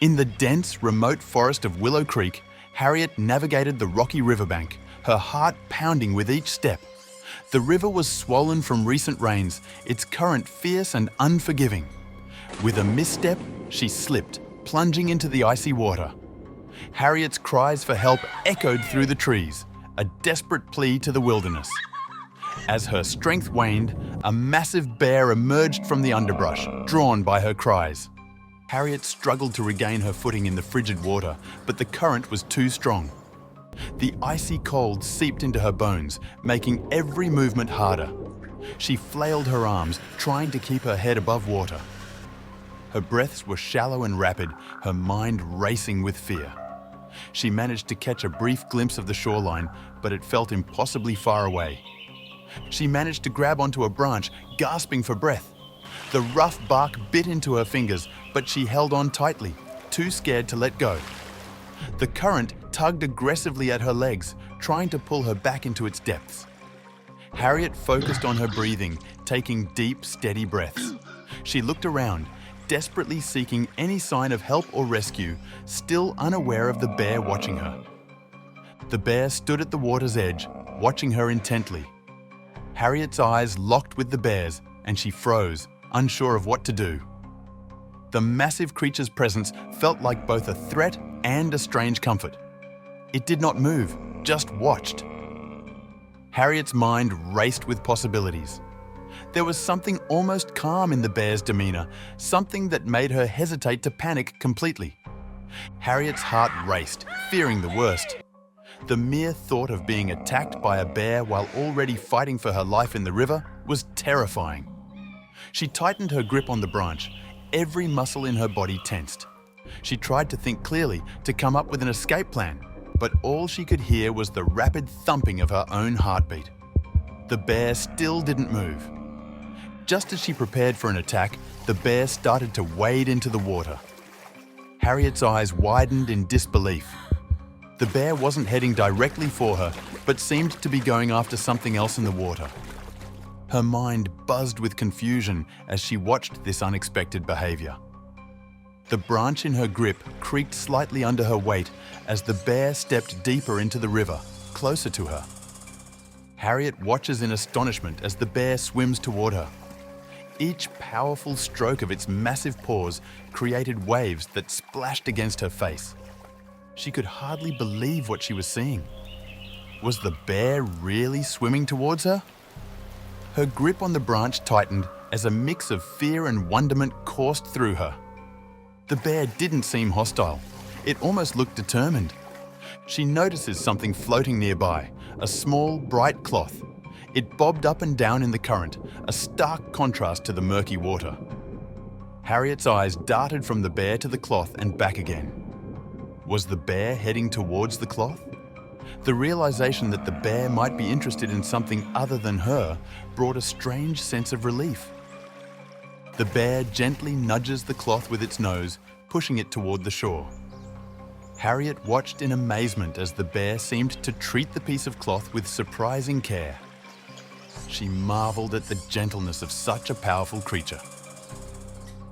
In the dense, remote forest of Willow Creek, Harriet navigated the rocky riverbank, her heart pounding with each step. The river was swollen from recent rains, its current fierce and unforgiving. With a misstep, she slipped, plunging into the icy water. Harriet's cries for help echoed through the trees, a desperate plea to the wilderness. As her strength waned, a massive bear emerged from the underbrush, drawn by her cries. Harriet struggled to regain her footing in the frigid water, but the current was too strong. The icy cold seeped into her bones, making every movement harder. She flailed her arms, trying to keep her head above water. Her breaths were shallow and rapid, her mind racing with fear. She managed to catch a brief glimpse of the shoreline, but it felt impossibly far away. She managed to grab onto a branch, gasping for breath. The rough bark bit into her fingers, but she held on tightly, too scared to let go. The current tugged aggressively at her legs, trying to pull her back into its depths. Harriet focused on her breathing, taking deep, steady breaths. She looked around, desperately seeking any sign of help or rescue, still unaware of the bear watching her. The bear stood at the water's edge, watching her intently. Harriet's eyes locked with the bear's, and she froze, unsure of what to do. The massive creature's presence felt like both a threat and a strange comfort. It did not move, just watched. Harriet's mind raced with possibilities. There was something almost calm in the bear's demeanor, something that made her hesitate to panic completely. Harriet's heart raced, fearing the worst. The mere thought of being attacked by a bear while already fighting for her life in the river was terrifying. She tightened her grip on the branch, every muscle in her body tensed. She tried to think clearly, to come up with an escape plan, but all she could hear was the rapid thumping of her own heartbeat. The bear still didn't move. Just as she prepared for an attack, the bear started to wade into the water. Harriet's eyes widened in disbelief. The bear wasn't heading directly for her, but seemed to be going after something else in the water. Her mind buzzed with confusion as she watched this unexpected behavior. The branch in her grip creaked slightly under her weight as the bear stepped deeper into the river, closer to her. Harriet watches in astonishment as the bear swims toward her. Each powerful stroke of its massive paws created waves that splashed against her face. She could hardly believe what she was seeing. Was the bear really swimming towards her? Her grip on the branch tightened as a mix of fear and wonderment coursed through her. The bear didn't seem hostile. It almost looked determined. She notices something floating nearby, a small, bright cloth. It bobbed up and down in the current, a stark contrast to the murky water. Harriet's eyes darted from the bear to the cloth and back again. Was the bear heading towards the cloth? The realization that the bear might be interested in something other than her brought a strange sense of relief. The bear gently nudges the cloth with its nose, pushing it toward the shore. Harriet watched in amazement as the bear seemed to treat the piece of cloth with surprising care. She marveled at the gentleness of such a powerful creature.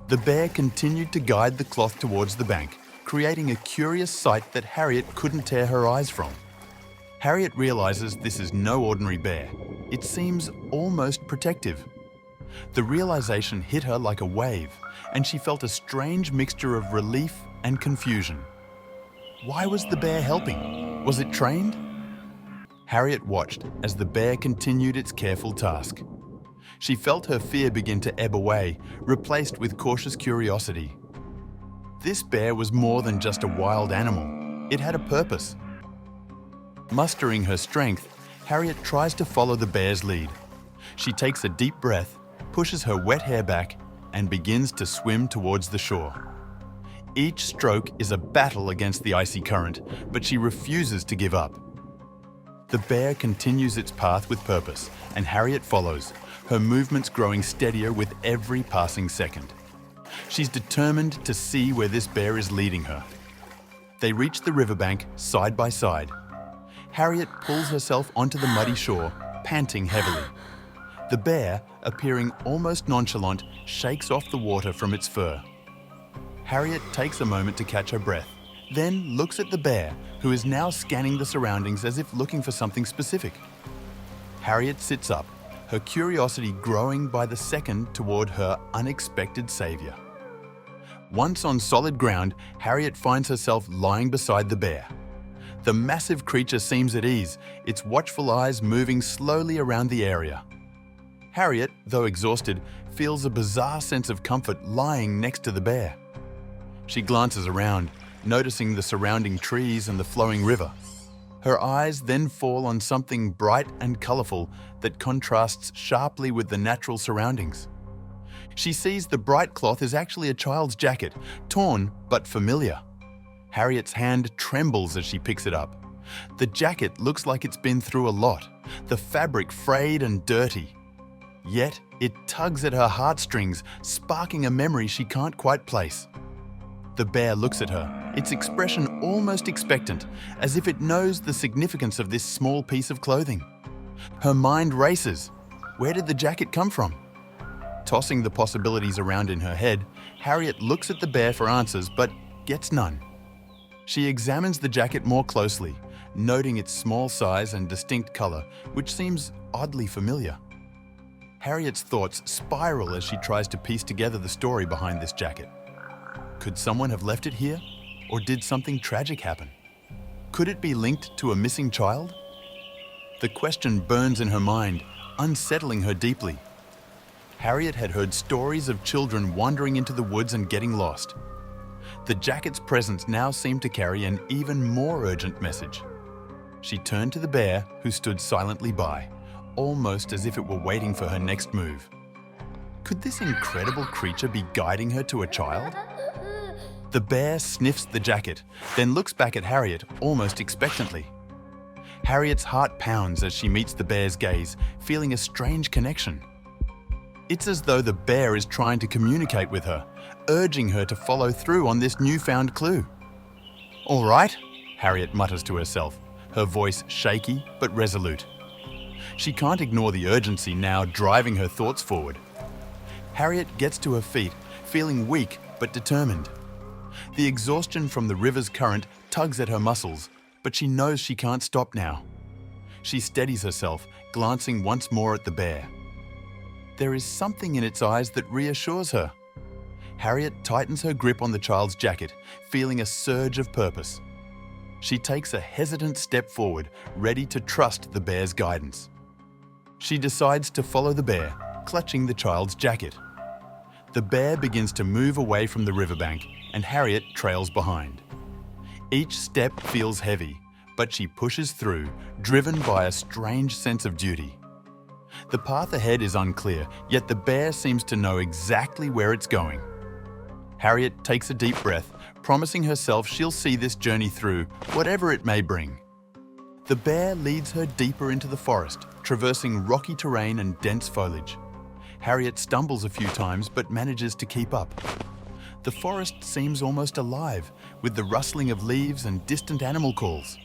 The bear continued to guide the cloth towards the bank, creating a curious sight that Harriet couldn't tear her eyes from. Harriet realizes this is no ordinary bear. It seems almost protective. The realization hit her like a wave, and she felt a strange mixture of relief and confusion. Why was the bear helping? Was it trained? Harriet watched as the bear continued its careful task. She felt her fear begin to ebb away, replaced with cautious curiosity. This bear was more than just a wild animal. It had a purpose. Mustering her strength, Harriet tries to follow the bear's lead. She takes a deep breath, pushes her wet hair back, and begins to swim towards the shore. Each stroke is a battle against the icy current, but she refuses to give up. The bear continues its path with purpose, and Harriet follows, her movements growing steadier with every passing second. She's determined to see where this bear is leading her. They reach the riverbank side by side. Harriet pulls herself onto the muddy shore, panting heavily. The bear, appearing almost nonchalant, shakes off the water from its fur. Harriet takes a moment to catch her breath, then looks at the bear, who is now scanning the surroundings as if looking for something specific. Harriet sits up, her curiosity growing by the second toward her unexpected savior. Once on solid ground, Harriet finds herself lying beside the bear. The massive creature seems at ease, its watchful eyes moving slowly around the area. Harriet, though exhausted, feels a bizarre sense of comfort lying next to the bear. She glances around, noticing the surrounding trees and the flowing river. Her eyes then fall on something bright and colorful that contrasts sharply with the natural surroundings. She sees the bright cloth is actually a child's jacket, torn but familiar. Harriet's hand trembles as she picks it up. The jacket looks like it's been through a lot, the fabric frayed and dirty. Yet it tugs at her heartstrings, sparking a memory she can't quite place. The bear looks at her, its expression almost expectant, as if it knows the significance of this small piece of clothing. Her mind races. Where did the jacket come from? Tossing the possibilities around in her head, Harriet looks at the bear for answers but gets none. She examines the jacket more closely, noting its small size and distinct color, which seems oddly familiar. Harriet's thoughts spiral as she tries to piece together the story behind this jacket. Could someone have left it here? Or did something tragic happen? Could it be linked to a missing child? The question burns in her mind, unsettling her deeply. Harriet had heard stories of children wandering into the woods and getting lost. The jacket's presence now seemed to carry an even more urgent message. She turned to the bear, who stood silently by, almost as if it were waiting for her next move. Could this incredible creature be guiding her to a child? The bear sniffs the jacket, then looks back at Harriet almost expectantly. Harriet's heart pounds as she meets the bear's gaze, feeling a strange connection. It's as though the bear is trying to communicate with her, urging her to follow through on this newfound clue. "All right," Harriet mutters to herself, her voice shaky but resolute. She can't ignore the urgency now driving her thoughts forward. Harriet gets to her feet, feeling weak but determined. The exhaustion from the river's current tugs at her muscles, but she knows she can't stop now. She steadies herself, glancing once more at the bear. There is something in its eyes that reassures her. Harriet tightens her grip on the child's jacket, feeling a surge of purpose. She takes a hesitant step forward, ready to trust the bear's guidance. She decides to follow the bear, clutching the child's jacket. The bear begins to move away from the riverbank, and Harriet trails behind. Each step feels heavy, but she pushes through, driven by a strange sense of duty. The path ahead is unclear, yet the bear seems to know exactly where it's going. Harriet takes a deep breath, promising herself she'll see this journey through, whatever it may bring. The bear leads her deeper into the forest, traversing rocky terrain and dense foliage. Harriet stumbles a few times but manages to keep up. The forest seems almost alive, with the rustling of leaves and distant animal calls.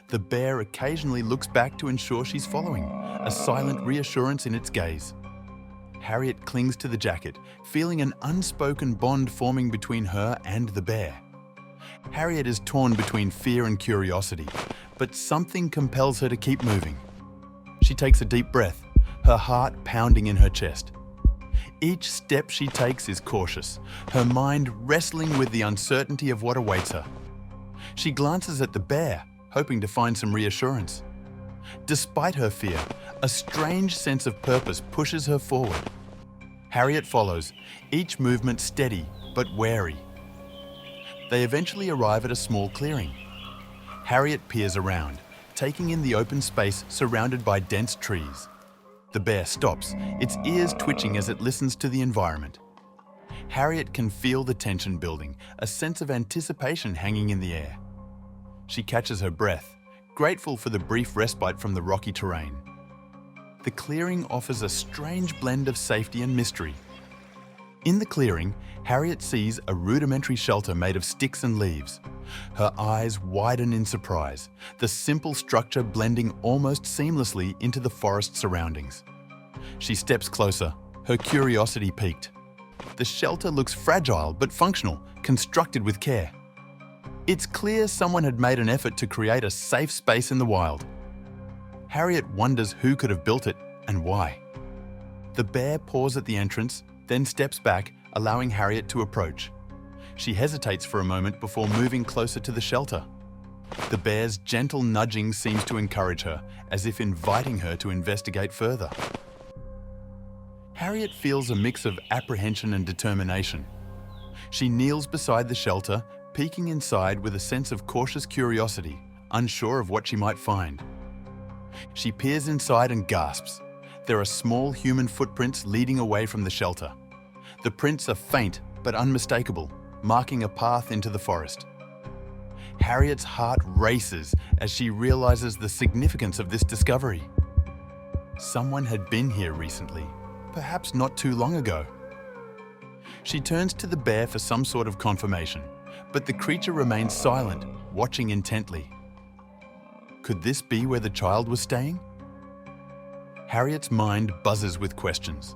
The bear occasionally looks back to ensure she's following, a silent reassurance in its gaze. Harriet clings to the jacket, feeling an unspoken bond forming between her and the bear. Harriet is torn between fear and curiosity, but something compels her to keep moving. She takes a deep breath, her heart pounding in her chest. Each step she takes is cautious, her mind wrestling with the uncertainty of what awaits her. She glances at the bear, hoping to find some reassurance. Despite her fear, a strange sense of purpose pushes her forward. Harriet follows, each movement steady but wary. They eventually arrive at a small clearing. Harriet peers around, taking in the open space surrounded by dense trees. The bear stops, its ears twitching as it listens to the environment. Harriet can feel the tension building, a sense of anticipation hanging in the air. She catches her breath, grateful for the brief respite from the rocky terrain. The clearing offers a strange blend of safety and mystery. In the clearing, Harriet sees a rudimentary shelter made of sticks and leaves. Her eyes widen in surprise, the simple structure blending almost seamlessly into the forest surroundings. She steps closer, her curiosity piqued. The shelter looks fragile but functional, constructed with care. It's clear someone had made an effort to create a safe space in the wild. Harriet wonders who could have built it and why. The bear paws at the entrance, then steps back, allowing Harriet to approach. She hesitates for a moment before moving closer to the shelter. The bear's gentle nudging seems to encourage her, as if inviting her to investigate further. Harriet feels a mix of apprehension and determination. She kneels beside the shelter, peeking inside with a sense of cautious curiosity, unsure of what she might find. She peers inside and gasps. There are small human footprints leading away from the shelter. The prints are faint but unmistakable, marking a path into the forest. Harriet's heart races as she realizes the significance of this discovery. Someone had been here recently, perhaps not too long ago. She turns to the bear for some sort of confirmation, but the creature remains silent, watching intently. Could this be where the child was staying? Harriet's mind buzzes with questions.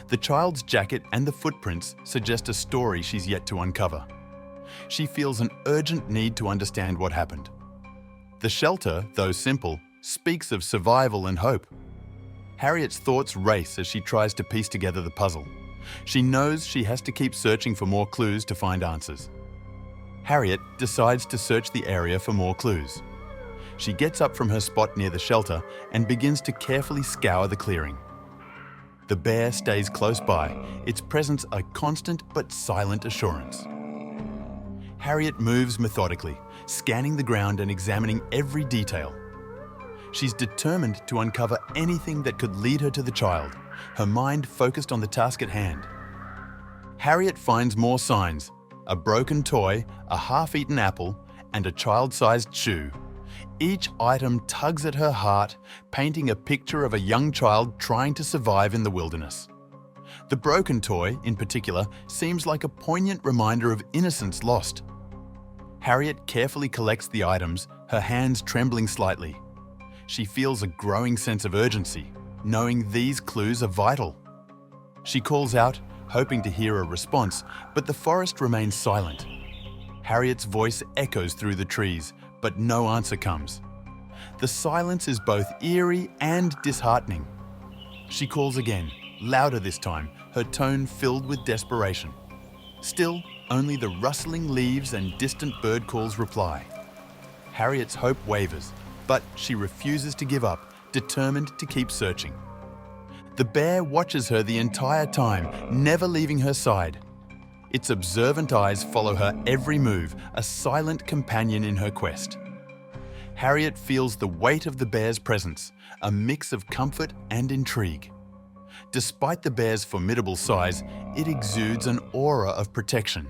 The child's jacket and the footprints suggest a story she's yet to uncover. She feels an urgent need to understand what happened. The shelter, though simple, speaks of survival and hope. Harriet's thoughts race as she tries to piece together the puzzle. She knows she has to keep searching for more clues to find answers. Harriet decides to search the area for more clues. She gets up from her spot near the shelter and begins to carefully scour the clearing. The bear stays close by, its presence a constant but silent assurance. Harriet moves methodically, scanning the ground and examining every detail. She's determined to uncover anything that could lead her to the child, her mind focused on the task at hand. Harriet finds more signs: a broken toy, a half-eaten apple, and a child-sized shoe. Each item tugs at her heart, painting a picture of a young child trying to survive in the wilderness. The broken toy, in particular, seems like a poignant reminder of innocence lost. Harriet carefully collects the items, her hands trembling slightly. She feels a growing sense of urgency, knowing these clues are vital. She calls out, hoping to hear a response, but the forest remains silent. Harriet's voice echoes through the trees, but no answer comes. The silence is both eerie and disheartening. She calls again, louder this time, her tone filled with desperation. Still, only the rustling leaves and distant bird calls reply. Harriet's hope wavers, but she refuses to give up, determined to keep searching. The bear watches her the entire time, never leaving her side. Its observant eyes follow her every move, a silent companion in her quest. Harriet feels the weight of the bear's presence, a mix of comfort and intrigue. Despite the bear's formidable size, it exudes an aura of protection.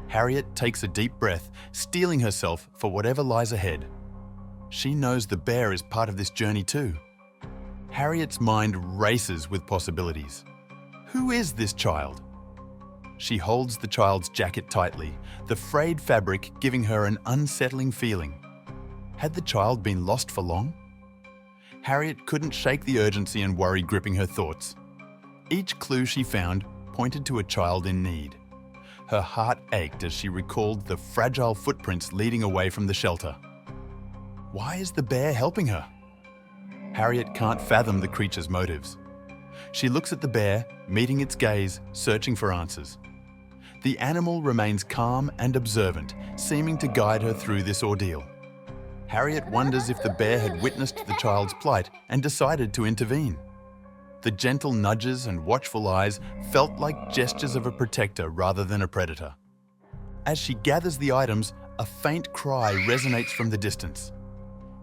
Harriet takes a deep breath, steeling herself for whatever lies ahead. She knows the bear is part of this journey too. Harriet's mind races with possibilities. Who is this child? She holds the child's jacket tightly, the frayed fabric giving her an unsettling feeling. Had the child been lost for long? Harriet couldn't shake the urgency and worry gripping her thoughts. Each clue she found pointed to a child in need. Her heart ached as she recalled the fragile footprints leading away from the shelter. Why is the bear helping her? Harriet can't fathom the creature's motives. She looks at the bear, meeting its gaze, searching for answers. The animal remains calm and observant, seeming to guide her through this ordeal. Harriet wonders if the bear had witnessed the child's plight and decided to intervene. The gentle nudges and watchful eyes felt like gestures of a protector rather than a predator. As she gathers the items, a faint cry resonates from the distance.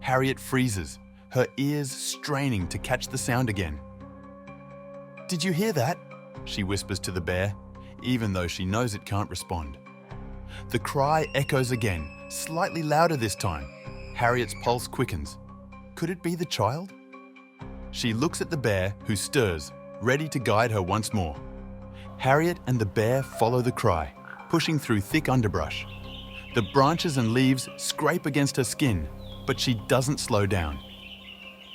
Harriet freezes, her ears straining to catch the sound again. "Did you hear that?" she whispers to the bear, even though she knows it can't respond. The cry echoes again, slightly louder this time. Harriet's pulse quickens. Could it be the child? She looks at the bear, who stirs, ready to guide her once more. Harriet and the bear follow the cry, pushing through thick underbrush. The branches and leaves scrape against her skin, but she doesn't slow down.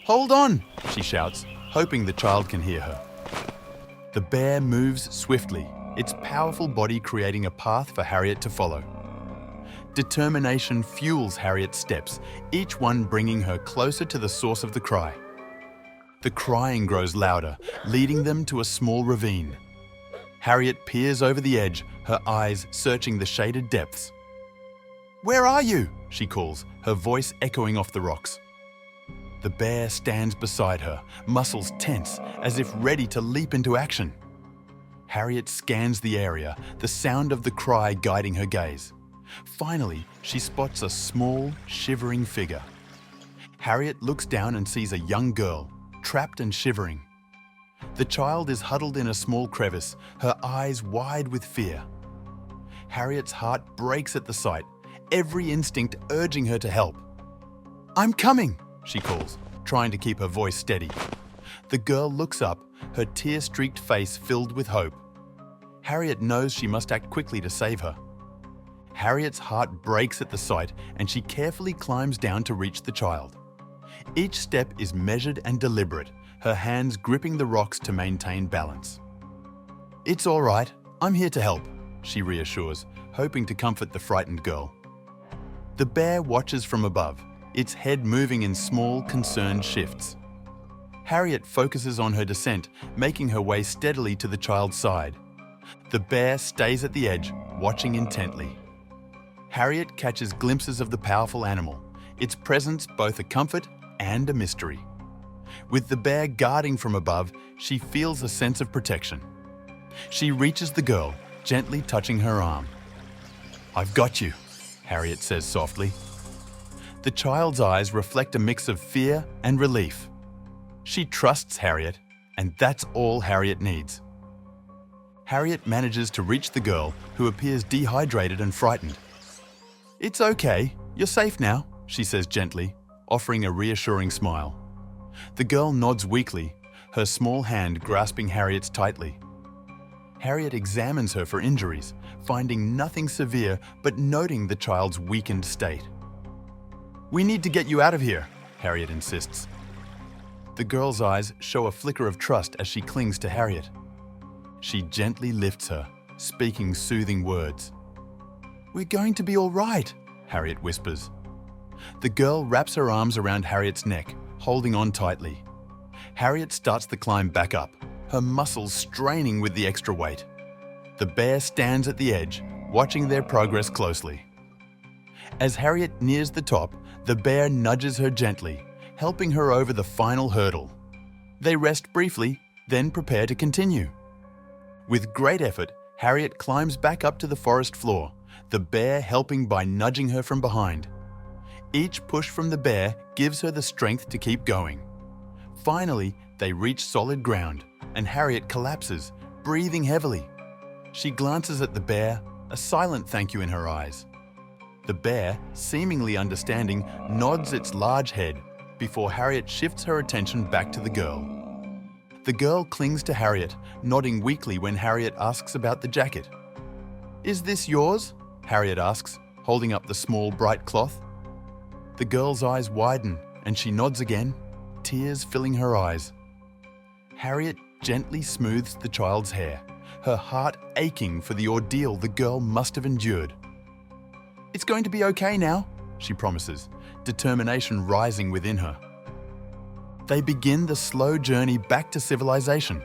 "Hold on!" she shouts, hoping the child can hear her. The bear moves swiftly, its powerful body creating a path for Harriet to follow. Determination fuels Harriet's steps, each one bringing her closer to the source of the cry. The crying grows louder, leading them to a small ravine. Harriet peers over the edge, her eyes searching the shaded depths. "Where are you?" she calls, her voice echoing off the rocks. The bear stands beside her, muscles tense, as if ready to leap into action. Harriet scans the area, the sound of the cry guiding her gaze. Finally, she spots a small, shivering figure. Harriet looks down and sees a young girl, trapped and shivering. The child is huddled in a small crevice, her eyes wide with fear. Harriet's heart breaks at the sight, every instinct urging her to help. "I'm coming," she calls, trying to keep her voice steady. The girl looks up, her tear-streaked face filled with hope. Harriet knows she must act quickly to save her. Harriet's heart breaks at the sight, and she carefully climbs down to reach the child. Each step is measured and deliberate, her hands gripping the rocks to maintain balance. "It's all right, I'm here to help," she reassures, hoping to comfort the frightened girl. The bear watches from above, its head moving in small, concerned shifts. Harriet focuses on her descent, making her way steadily to the child's side. The bear stays at the edge, watching intently. Harriet catches glimpses of the powerful animal, its presence both a comfort and a mystery. With the bear guarding from above, she feels a sense of protection. She reaches the girl, gently touching her arm. "I've got you," Harriet says softly. The child's eyes reflect a mix of fear and relief. She trusts Harriet, and that's all Harriet needs. Harriet manages to reach the girl, who appears dehydrated and frightened. "It's okay, you're safe now," she says gently, offering a reassuring smile. The girl nods weakly, her small hand grasping Harriet's tightly. Harriet examines her for injuries, finding nothing severe but noting the child's weakened state. "We need to get you out of here," Harriet insists. The girl's eyes show a flicker of trust as she clings to Harriet. She gently lifts her, speaking soothing words. "We're going to be all right," Harriet whispers. The girl wraps her arms around Harriet's neck, holding on tightly. Harriet starts the climb back up, her muscles straining with the extra weight. The bear stands at the edge, watching their progress closely. As Harriet nears the top, the bear nudges her gently, helping her over the final hurdle. They rest briefly, then prepare to continue. With great effort, Harriet climbs back up to the forest floor, the bear helping by nudging her from behind. Each push from the bear gives her the strength to keep going. Finally, they reach solid ground, and Harriet collapses, breathing heavily. She glances at the bear, a silent thank you in her eyes. The bear, seemingly understanding, nods its large head before Harriet shifts her attention back to the girl. The girl clings to Harriet, nodding weakly when Harriet asks about the jacket. "Is this yours?" Harriet asks, holding up the small, bright cloth. The girl's eyes widen, and she nods again, tears filling her eyes. Harriet gently smooths the child's hair, her heart aching for the ordeal the girl must have endured. "It's going to be okay now," she promises, determination rising within her. They begin the slow journey back to civilization.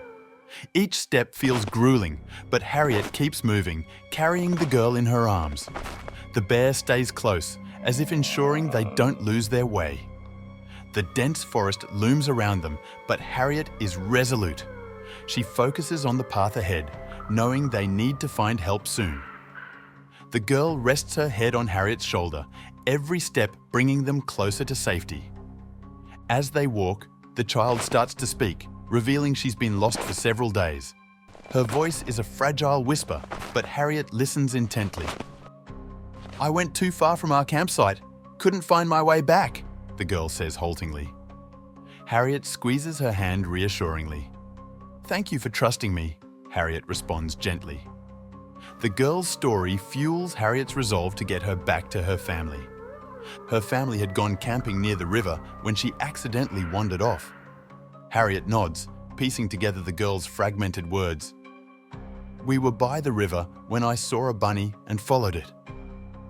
Each step feels grueling, but Harriet keeps moving, carrying the girl in her arms. The bear stays close, as if ensuring they don't lose their way. The dense forest looms around them, but Harriet is resolute. She focuses on the path ahead, knowing they need to find help soon. The girl rests her head on Harriet's shoulder, every step bringing them closer to safety. As they walk, the child starts to speak, revealing she's been lost for several days. Her voice is a fragile whisper, but Harriet listens intently. "I went too far from our campsite, couldn't find my way back," the girl says haltingly. Harriet squeezes her hand reassuringly. "Thank you for trusting me," Harriet responds gently. The girl's story fuels Harriet's resolve to get her back to her family. Her family had gone camping near the river when she accidentally wandered off. Harriet nods, piecing together the girl's fragmented words. "We were by the river when I saw a bunny and followed it.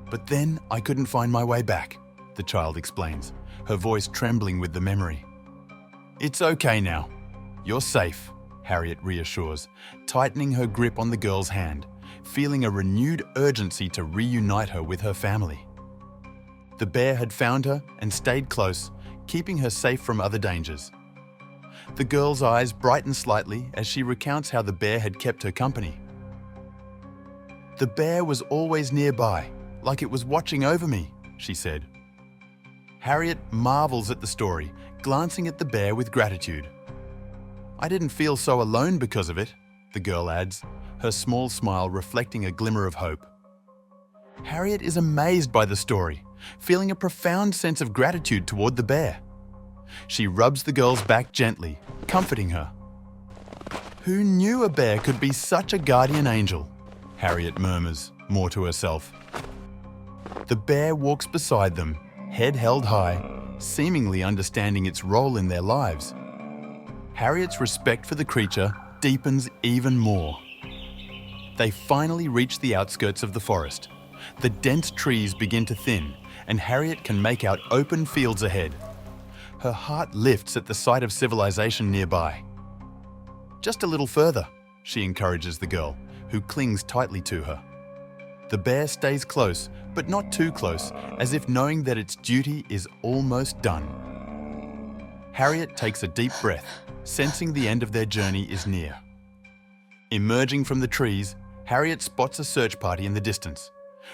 But then I couldn't find my way back," the child explains, her voice trembling with the memory. "It's okay now. You're safe," Harriet reassures, tightening her grip on the girl's hand, feeling a renewed urgency to reunite her with her family. The bear had found her and stayed close, keeping her safe from other dangers. The girl's eyes brighten slightly as she recounts how the bear had kept her company. "The bear was always nearby, like it was watching over me," she said. Harriet marvels at the story, glancing at the bear with gratitude. "I didn't feel so alone because of it," the girl adds, her small smile reflecting a glimmer of hope. Harriet is amazed by the story, feeling a profound sense of gratitude toward the bear. She rubs the girl's back gently, comforting her. "Who knew a bear could be such a guardian angel?" Harriet murmurs, more to herself. The bear walks beside them, head held high, seemingly understanding its role in their lives. Harriet's respect for the creature deepens even more. They finally reach the outskirts of the forest. The dense trees begin to thin, and Harriet can make out open fields ahead. Her heart lifts at the sight of civilization nearby. "Just a little further," she encourages the girl, who clings tightly to her. The bear stays close, but not too close, as if knowing that its duty is almost done. Harriet takes a deep breath, sensing the end of their journey is near. Emerging from the trees, Harriet spots a search party in the distance.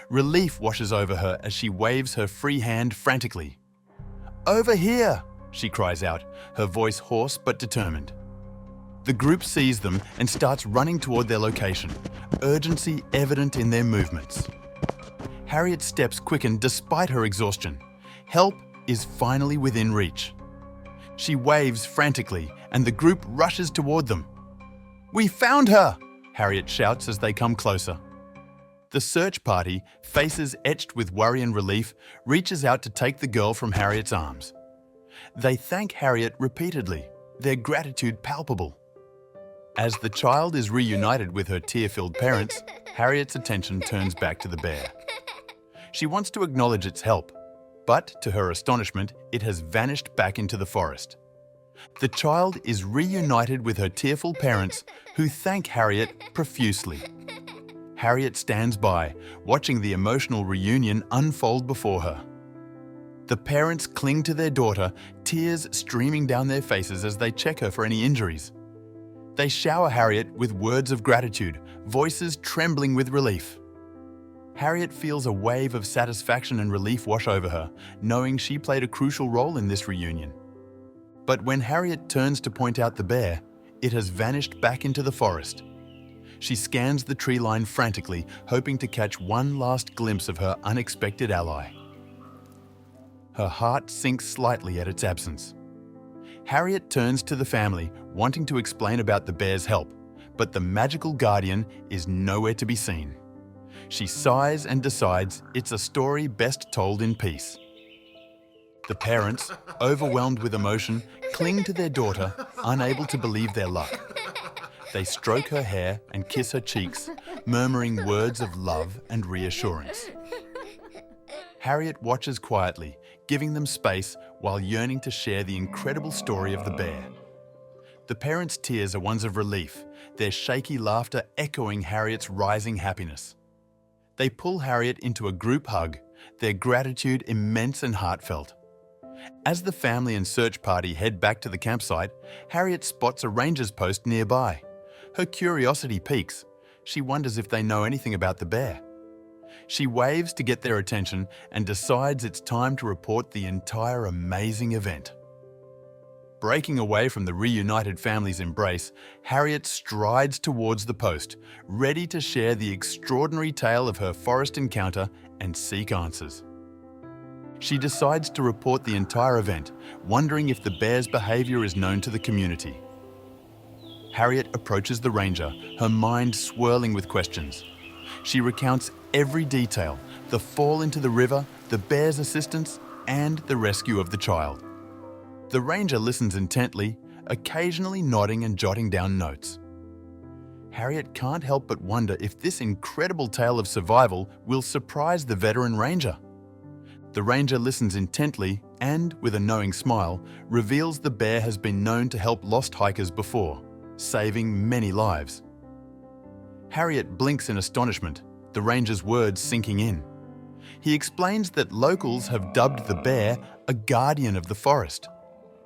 Relief washes over her as she waves her free hand frantically. "Over here!" she cries out, her voice hoarse but determined. The group sees them and starts running toward their location, urgency evident in their movements. Harriet's steps quicken despite her exhaustion. Help is finally within reach. She waves frantically, and the group rushes toward them. "We found her!" Harriet shouts as they come closer. The search party, faces etched with worry and relief, reaches out to take the girl from Harriet's arms. They thank Harriet repeatedly, their gratitude palpable. As the child is reunited with her tear-filled parents, Harriet's attention turns back to the bear. She wants to acknowledge its help, but to her astonishment, it has vanished back into the forest. The child is reunited with her tearful parents, who thank Harriet profusely. Harriet stands by, watching the emotional reunion unfold before her. The parents cling to their daughter, tears streaming down their faces as they check her for any injuries. They shower Harriet with words of gratitude, voices trembling with relief. Harriet feels a wave of satisfaction and relief wash over her, knowing she played a crucial role in this reunion. But when Harriet turns to point out the bear, it has vanished back into the forest. She scans the tree line frantically, hoping to catch one last glimpse of her unexpected ally. Her heart sinks slightly at its absence. Harriet turns to the family, wanting to explain about the bear's help, but the magical guardian is nowhere to be seen. She sighs and decides it's a story best told in peace. The parents, overwhelmed with emotion, cling to their daughter, unable to believe their luck. They stroke her hair and kiss her cheeks, murmuring words of love and reassurance. Harriet watches quietly, giving them space while yearning to share the incredible story of the bear. The parents' tears are ones of relief, their shaky laughter echoing Harriet's rising happiness. They pull Harriet into a group hug, their gratitude immense and heartfelt. As the family and search party head back to the campsite, Harriet spots a ranger's post nearby. Her curiosity piques. She wonders if they know anything about the bear. She waves to get their attention and decides it's time to report the entire amazing event. Breaking away from the reunited family's embrace, Harriet strides towards the post, ready to share the extraordinary tale of her forest encounter and seek answers. She decides to report the entire event, wondering if the bear's behavior is known to the community. Harriet approaches the ranger, her mind swirling with questions. She recounts every detail, the fall into the river, the bear's assistance, and the rescue of the child. The ranger listens intently, occasionally nodding and jotting down notes. Harriet can't help but wonder if this incredible tale of survival will surprise the veteran ranger. The ranger listens intently and, with a knowing smile, reveals the bear has been known to help lost hikers before, saving many lives. Harriet blinks in astonishment, the ranger's words sinking in. He explains that locals have dubbed the bear a guardian of the forest.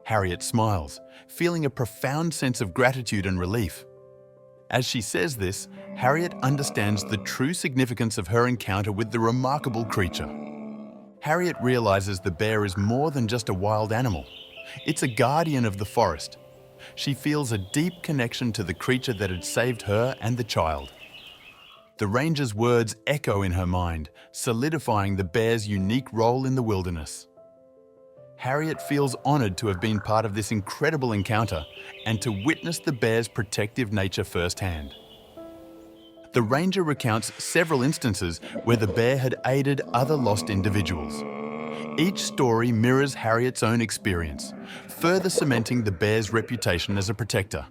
Harriet smiles, feeling a profound sense of gratitude and relief. As she says this, Harriet understands the true significance of her encounter with the remarkable creature. Harriet realizes the bear is more than just a wild animal. It's a guardian of the forest. She feels a deep connection to the creature that had saved her and the child. The ranger's words echo in her mind, solidifying the bear's unique role in the wilderness. Harriet feels honored to have been part of this incredible encounter and to witness the bear's protective nature firsthand. The ranger recounts several instances where the bear had aided other lost individuals. Each story mirrors Harriet's own experience, further cementing the bear's reputation as a protector.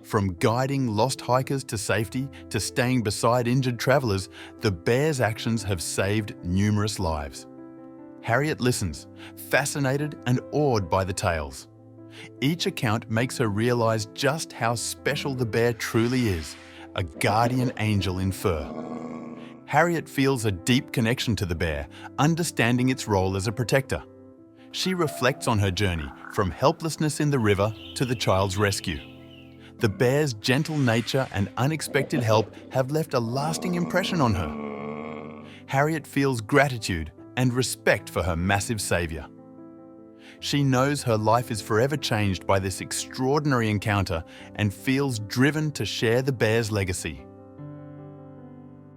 From guiding lost hikers to safety to staying beside injured travelers, the bear's actions have saved numerous lives. Harriet listens, fascinated and awed by the tales. Each account makes her realize just how special the bear truly is, a guardian angel in fur. Harriet feels a deep connection to the bear, understanding its role as a protector. She reflects on her journey, from helplessness in the river to the child's rescue. The bear's gentle nature and unexpected help have left a lasting impression on her. Harriet feels gratitude and respect for her massive savior. She knows her life is forever changed by this extraordinary encounter and feels driven to share the bear's legacy.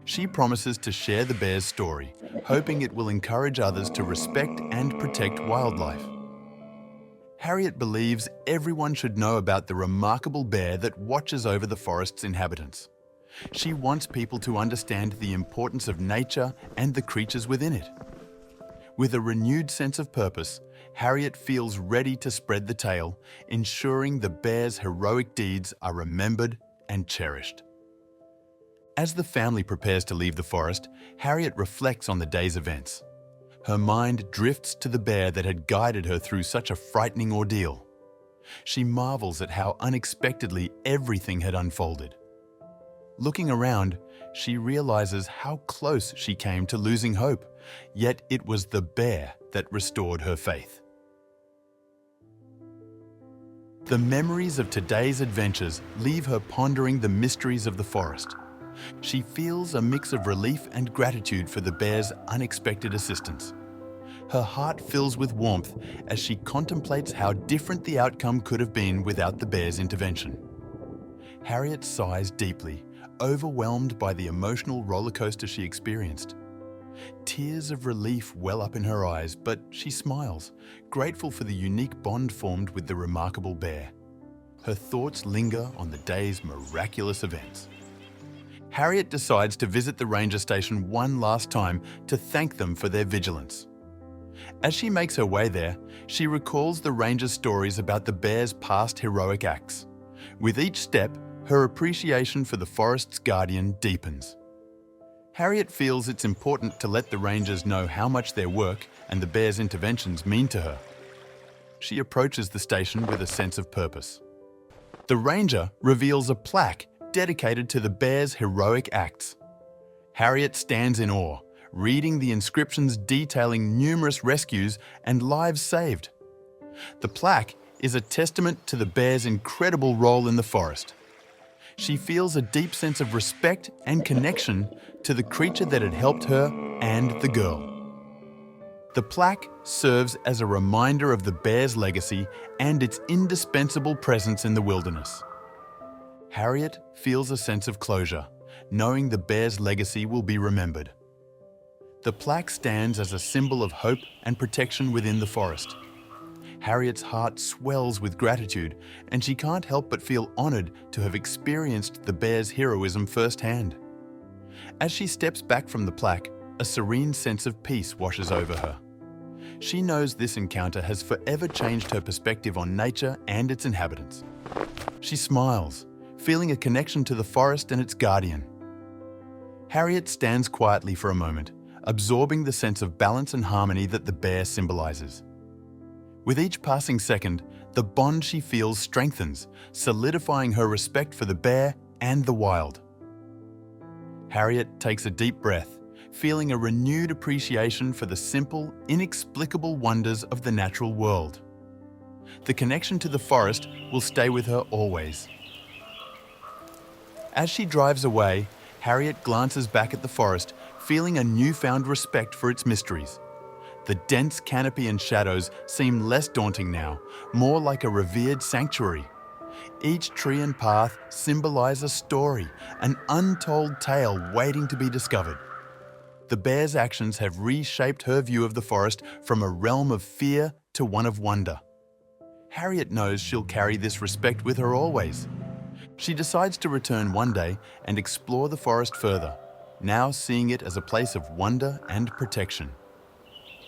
She promises to share the bear's story, hoping it will encourage others to respect and protect wildlife. Harriet believes everyone should know about the remarkable bear that watches over the forest's inhabitants. She wants people to understand the importance of nature and the creatures within it. With a renewed sense of purpose, Harriet feels ready to spread the tale, ensuring the bear's heroic deeds are remembered and cherished. As the family prepares to leave the forest, Harriet reflects on the day's events. Her mind drifts to the bear that had guided her through such a frightening ordeal. She marvels at how unexpectedly everything had unfolded. Looking around, she realizes how close she came to losing hope, yet it was the bear that restored her faith. The memories of today's adventures leave her pondering the mysteries of the forest. She feels a mix of relief and gratitude for the bear's unexpected assistance. Her heart fills with warmth as she contemplates how different the outcome could have been without the bear's intervention. Harriet sighs deeply, overwhelmed by the emotional rollercoaster she experienced. Tears of relief well up in her eyes, but she smiles, grateful for the unique bond formed with the remarkable bear. Her thoughts linger on the day's miraculous events. Harriet decides to visit the ranger station one last time to thank them for their vigilance. As she makes her way there, she recalls the ranger's stories about the bear's past heroic acts. With each step, her appreciation for the forest's guardian deepens. Harriet feels it's important to let the rangers know how much their work and the bear's interventions mean to her. She approaches the station with a sense of purpose. The ranger reveals a plaque dedicated to the bear's heroic acts. Harriet stands in awe, reading the inscriptions detailing numerous rescues and lives saved. The plaque is a testament to the bear's incredible role in the forest. She feels a deep sense of respect and connection to the creature that had helped her and the girl. The plaque serves as a reminder of the bear's legacy and its indispensable presence in the wilderness. Harriet feels a sense of closure, knowing the bear's legacy will be remembered. The plaque stands as a symbol of hope and protection within the forest. Harriet's heart swells with gratitude, and she can't help but feel honored to have experienced the bear's heroism firsthand. As she steps back from the plaque, a serene sense of peace washes over her. She knows this encounter has forever changed her perspective on nature and its inhabitants. She smiles, feeling a connection to the forest and its guardian. Harriet stands quietly for a moment, absorbing the sense of balance and harmony that the bear symbolizes. With each passing second, the bond she feels strengthens, solidifying her respect for the bear and the wild. Harriet takes a deep breath, feeling a renewed appreciation for the simple, inexplicable wonders of the natural world. The connection to the forest will stay with her always. As she drives away, Harriet glances back at the forest, feeling a newfound respect for its mysteries. The dense canopy and shadows seem less daunting now, more like a revered sanctuary. Each tree and path symbolize a story, an untold tale waiting to be discovered. The bear's actions have reshaped her view of the forest from a realm of fear to one of wonder. Harriet knows she'll carry this respect with her always. She decides to return one day and explore the forest further, now seeing it as a place of wonder and protection.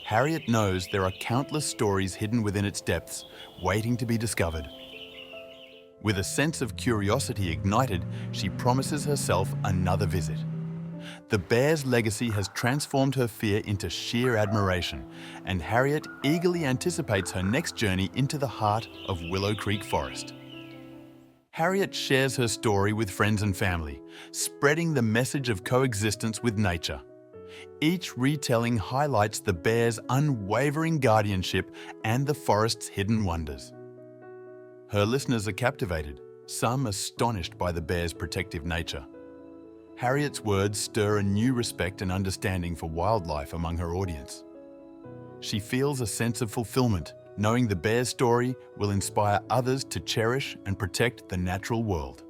Harriet knows there are countless stories hidden within its depths, waiting to be discovered. With a sense of curiosity ignited, she promises herself another visit. The bear's legacy has transformed her fear into sheer admiration, and Harriet eagerly anticipates her next journey into the heart of Willow Creek Forest. Harriet shares her story with friends and family, spreading the message of coexistence with nature. Each retelling highlights the bear's unwavering guardianship and the forest's hidden wonders. Her listeners are captivated, some astonished by the bear's protective nature. Harriet's words stir a new respect and understanding for wildlife among her audience. She feels a sense of fulfillment, knowing the bear's story will inspire others to cherish and protect the natural world.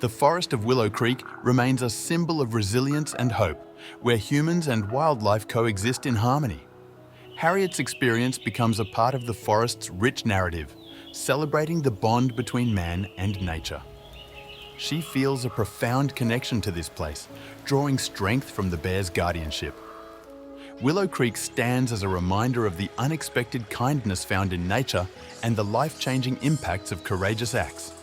The forest of Willow Creek remains a symbol of resilience and hope, where humans and wildlife coexist in harmony. Harriet's experience becomes a part of the forest's rich narrative, celebrating the bond between man and nature. She feels a profound connection to this place, drawing strength from the bear's guardianship. Willow Creek stands as a reminder of the unexpected kindness found in nature and the life-changing impacts of courageous acts.